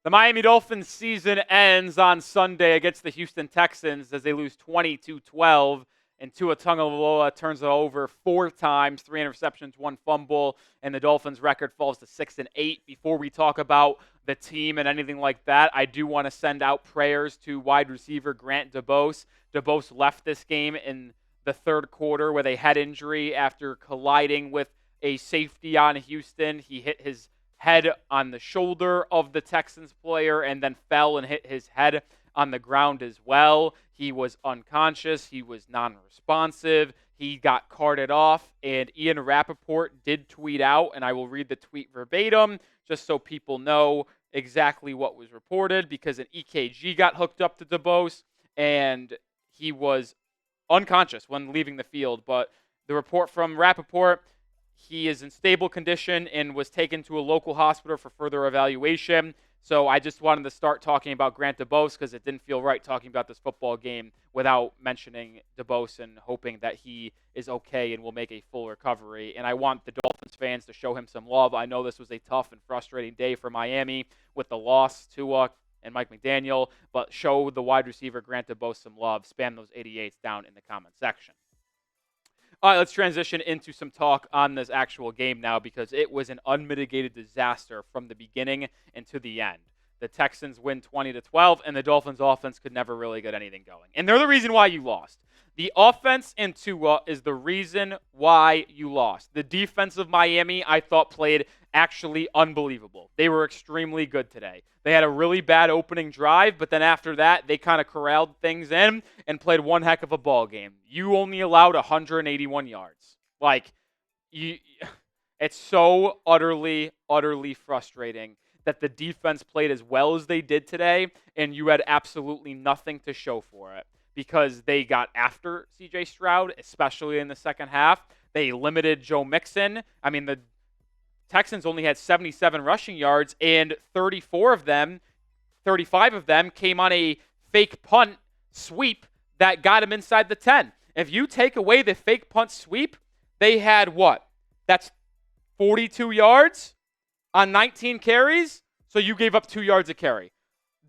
The Miami Dolphins season ends on Sunday against the Houston Texans as they lose 20-12, and Tua Tagovailoa turns it over 4 times, 3 interceptions, 1 fumble, and the Dolphins' record falls to 6-8. Before we talk about the team and anything like that, I do want to send out prayers to wide receiver Grant DuBose. DuBose left this game in the third quarter with a head injury after colliding with a safety on Houston. He hit his head on the shoulder of the Texans player and then fell and hit his head on the ground as well. He was unconscious. He was non-responsive. He got carted off, and Ian Rappaport did tweet out, and I will read the tweet verbatim just so people know exactly what was reported, because an EKG got hooked up to DuBose, and he was unconscious when leaving the field. But the report from Rappaport, he is in stable condition and was taken to a local hospital for further evaluation. So I just wanted to start talking about Grant DuBose because it didn't feel right talking about this football game without mentioning DuBose and hoping that he is okay and will make a full recovery. And I want the Dolphins fans to show him some love. I know this was a tough and frustrating day for Miami with the loss to Tua and Mike McDaniel, but show the wide receiver Grant DuBose some love. Spam those 88s down in the comment section. All right, let's transition into some talk on this actual game now, because it was an unmitigated disaster from the beginning and to the end. The Texans win 20-12, and the Dolphins' offense could never really get anything going. And they're the reason why you lost. The offense in Tua is the reason why you lost. The defense of Miami, I thought, played actually unbelievable. They were extremely good today. They had a really bad opening drive, but then after that, they kind of corralled things in and played one heck of a ball game. You only allowed 181 yards. It's so utterly, utterly frustrating that the defense played as well as they did today, and you had absolutely nothing to show for it, because they got after C.J. Stroud, especially in the second half. They limited Joe Mixon. I mean, the Texans only had 77 rushing yards, and 35 of them came on a fake punt sweep that got him inside the 10. If you take away the fake punt sweep, they had what? That's 42 yards on 19 carries, so you gave up 2 yards a carry.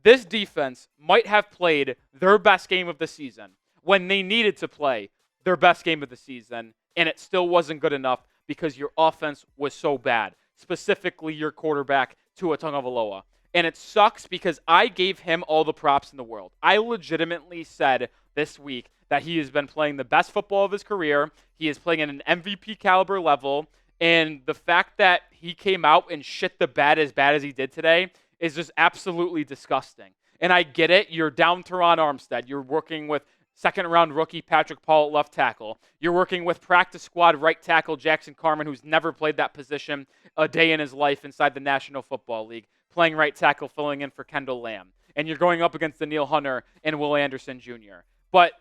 This defense might have played their best game of the season when they needed to play their best game of the season, and it still wasn't good enough because your offense was so bad, specifically your quarterback, Tua Tagovailoa. And it sucks because I gave him all the props in the world. I legitimately said this week that he has been playing the best football of his career. He is playing at an MVP caliber level. And the fact that he came out and shit the bed as he did today is just absolutely disgusting. And I get it. You're down Teron Armstead. You're working with second-round rookie Patrick Paul at left tackle. You're working with practice squad right tackle Jackson Carman, who's never played that position a day in his life inside the National Football League, playing right tackle, filling in for Kendall Lamb. And you're going up against Daniil Hunter and Will Anderson Jr. But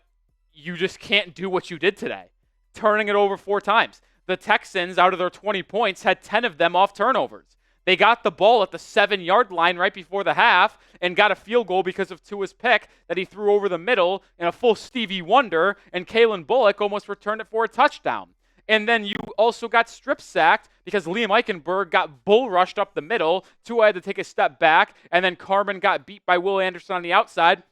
you just can't do what you did today, turning it over 4 times. The Texans, out of their 20 points, had 10 of them off turnovers. They got the ball at the 7-yard line right before the half and got a field goal because of Tua's pick that he threw over the middle in a full Stevie Wonder, and Kalen Bullock almost returned it for a touchdown. And then you also got strip sacked because Liam Eichenberg got bull rushed up the middle. Tua had to take a step back, and then Carman got beat by Will Anderson on the outside.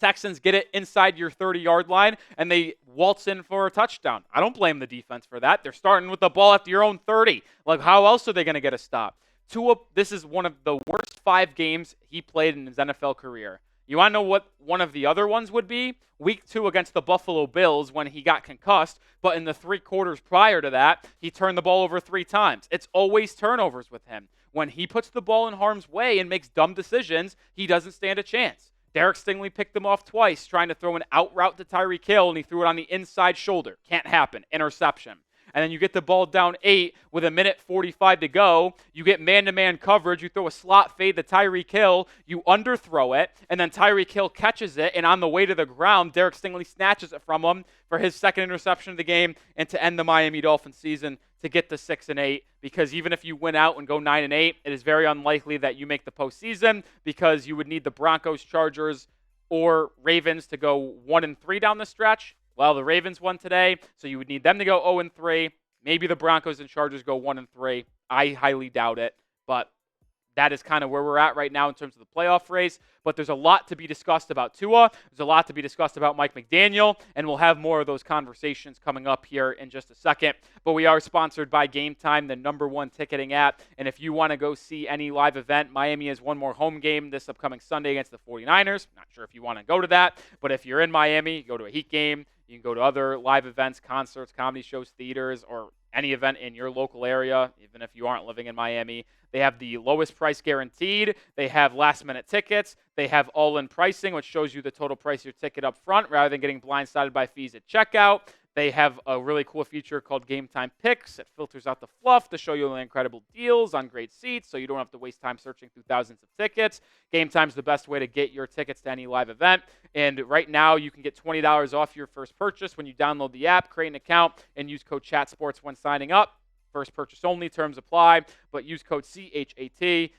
Texans get it inside your 30-yard line, and they waltz in for a touchdown. I don't blame the defense for that. They're starting with the ball at your own 30. Like, how else are they going to get a stop? Tua, this is one of the worst 5 games he played in his NFL career. You want to know what one of the other ones would be? Week 2 against the Buffalo Bills when he got concussed, but in the 3 quarters prior to that, he turned the ball over 3 times. It's always turnovers with him. When he puts the ball in harm's way and makes dumb decisions, he doesn't stand a chance. Derek Stingley picked him off twice, trying to throw an out route to Tyreek Hill, and he threw it on the inside shoulder. Can't happen. Interception. And then you get the ball down 8 with 1:45 to go. You get man-to-man coverage. You throw a slot fade to Tyreek Hill. You underthrow it, and then Tyreek Hill catches it, and on the way to the ground, Derek Stingley snatches it from him for his second interception of the game and to end the Miami Dolphins season to get to 6-8, because even if you win out and go 9-8, it is very unlikely that you make the postseason because you would need the Broncos, Chargers, or Ravens to go 1-3 down the stretch. Well, the Ravens won today, so you would need them to go 0-3. Maybe the Broncos and Chargers go 1-3. I highly doubt it, but that is kind of where we're at right now in terms of the playoff race. But there's a lot to be discussed about Tua. There's a lot to be discussed about Mike McDaniel, and we'll have more of those conversations coming up here in just a second. But we are sponsored by Game Time, the #1 ticketing app. And if you want to go see any live event, Miami has one more home game this upcoming Sunday against the 49ers. Not sure if you want to go to that, but if you're in Miami, go to a Heat game. You can go to other live events, concerts, comedy shows, theaters, or any event in your local area, even if you aren't living in Miami. They have the lowest price guaranteed. They have last-minute tickets. They have all-in pricing, which shows you the total price of your ticket up front rather than getting blindsided by fees at checkout. They have a really cool feature called Game Time Picks. It filters out the fluff to show you the incredible deals on great seats, so you don't have to waste time searching through thousands of tickets. Game Time's the best way to get your tickets to any live event. And right now, you can get $20 off your first purchase when you download the app, create an account, and use code CHATSPORTS when signing up. First purchase only, terms apply, but use code CHATSPORTS.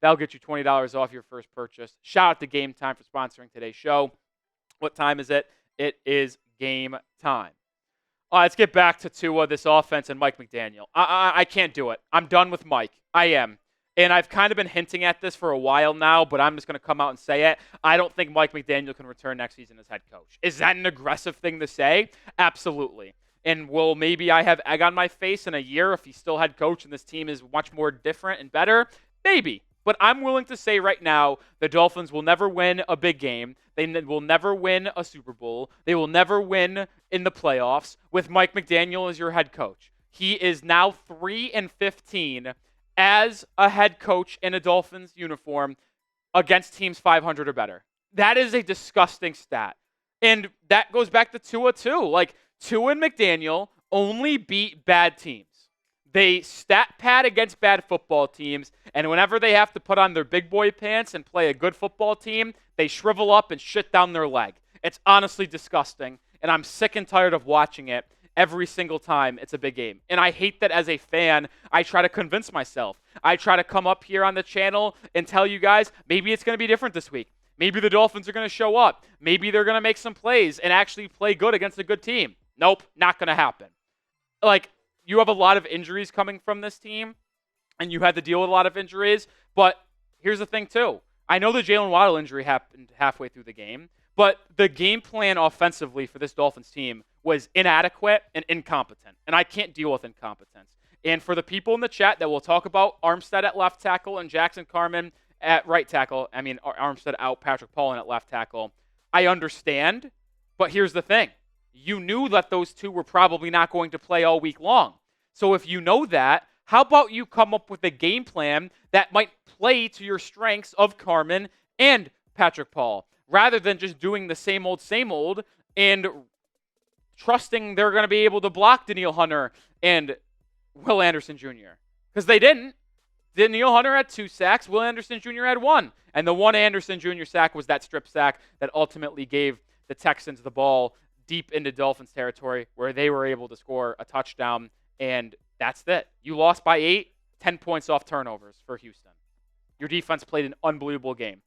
That'll get you $20 off your first purchase. Shout out to Game Time for sponsoring today's show. What time is it? It is game time. All right, let's get back to Tua, this offense, and Mike McDaniel. I can't do it. I'm done with Mike. I am. And I've kind of been hinting at this for a while now, but I'm just going to come out and say it. I don't think Mike McDaniel can return next season as head coach. Is that an aggressive thing to say? Absolutely. And will maybe I have egg on my face in a year if he's still head coach and this team is much more different and better? Maybe. But I'm willing to say right now the Dolphins will never win a big game. They will never win a Super Bowl. They will never win in the playoffs with Mike McDaniel as your head coach. He is now 3-15 as a head coach in a Dolphins uniform against teams 500 or better. That is a disgusting stat. And that goes back to Tua too. Like, Tua and McDaniel only beat bad teams. They stat pad against bad football teams, and whenever they have to put on their big boy pants and play a good football team, they shrivel up and shit down their leg. It's honestly disgusting, and I'm sick and tired of watching it every single time it's a big game. And I hate that as a fan, I try to convince myself. I try to come up here on the channel and tell you guys, maybe it's going to be different this week. Maybe the Dolphins are going to show up. Maybe they're going to make some plays and actually play good against a good team. Nope, not going to happen. Like, you have a lot of injuries coming from this team, and you had to deal with a lot of injuries. But here's the thing, too. I know the Jaylen Waddle injury happened halfway through the game, but the game plan offensively for this Dolphins team was inadequate and incompetent, and I can't deal with incompetence. And for the people in the chat that will talk about Armstead at left tackle and Jackson Carman at right tackle, I mean, Armstead out, Patrick Paulin at left tackle, I understand, but here's the thing. You knew that those two were probably not going to play all week long. So if you know that, how about you come up with a game plan that might play to your strengths of Carman and Patrick Paul, rather than just doing the same old, and trusting they're going to be able to block Danielle Hunter and Will Anderson Jr. Because they didn't. Danielle Hunter had 2 sacks. Will Anderson Jr. had 1. And the one Anderson Jr. sack was that strip sack that ultimately gave the Texans the ball deep into Dolphins territory where they were able to score a touchdown, and that's it. You lost by 8, 10 points off turnovers for Houston. Your defense played an unbelievable game.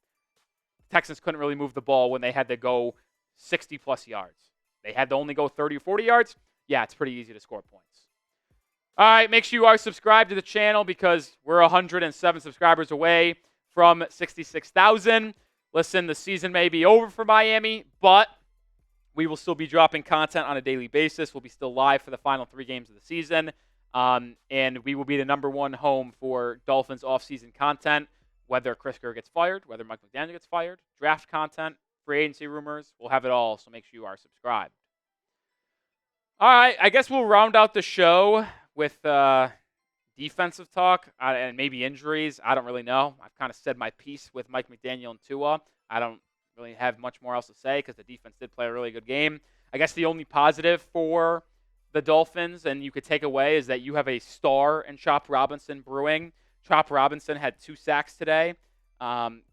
Texans couldn't really move the ball when they had to go 60-plus yards. They had to only go 30 or 40 yards. Yeah, it's pretty easy to score points. All right, make sure you are subscribed to the channel because we're 107 subscribers away from 66,000. Listen, the season may be over for Miami, but we will still be dropping content on a daily basis. We'll be still live for the final 3 games of the season. And we will be the #1 home for Dolphins offseason content, whether Chris Kerr gets fired, whether Mike McDaniel gets fired, draft content, free agency rumors. We'll have it all, so make sure you are subscribed. All right, I guess we'll round out the show with defensive talk and maybe injuries. I don't really know. I've kind of said my piece with Mike McDaniel and Tua. I don't really have much more else to say because the defense did play a really good game. I guess the only positive for the Dolphins, and you could take away, is that you have a star in Chop Robinson brewing. Chop Robinson had 2 sacks today.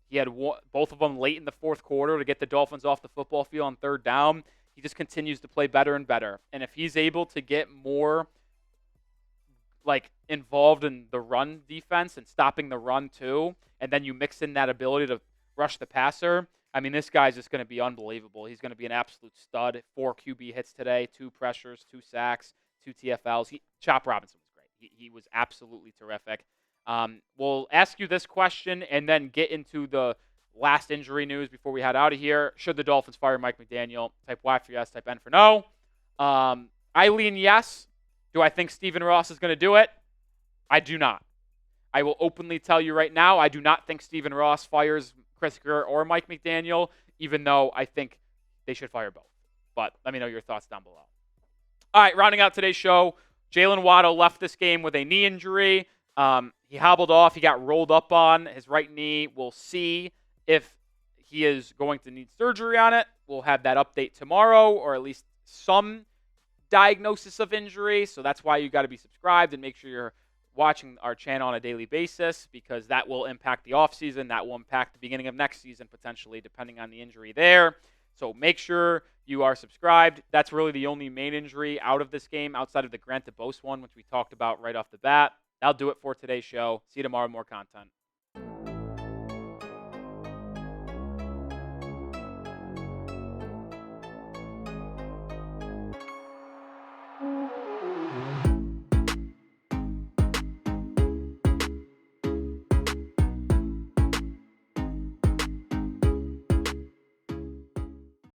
He had both of them late in the fourth quarter to get the Dolphins off the football field on 3rd down. He just continues to play better and better. And if he's able to get more involved in the run defense and stopping the run too, and then you mix in that ability to rush the passer, I mean, this guy's just going to be unbelievable. He's going to be an absolute stud. 4 QB hits today, 2 pressures, 2 sacks, 2 TFLs. Chop Robinson was great. He was absolutely terrific. We'll ask you this question and then get into the last injury news before we head out of here. Should the Dolphins fire Mike McDaniel? Type Y for yes, type N for no. I lean yes. Do I think Stephen Ross is going to do it? I do not. I will openly tell you right now, I do not think Stephen Ross fires Chris Grier or Mike McDaniel, even though I think they should fire both. But let me know your thoughts down below. All right, rounding out today's show, Jaylen Waddle left this game with a knee injury. He hobbled off. He got rolled up on his right knee. We'll see if he is going to need surgery on it. We'll have that update tomorrow, or at least some diagnosis of injury. So that's why you got to be subscribed and make sure you're watching our channel on a daily basis, because that will impact the offseason. That will impact the beginning of next season, potentially, depending on the injury there. So make sure you are subscribed. That's really the only main injury out of this game, outside of the DuBose one, which we talked about right off the bat. That'll do it for today's show. See you tomorrow, more content.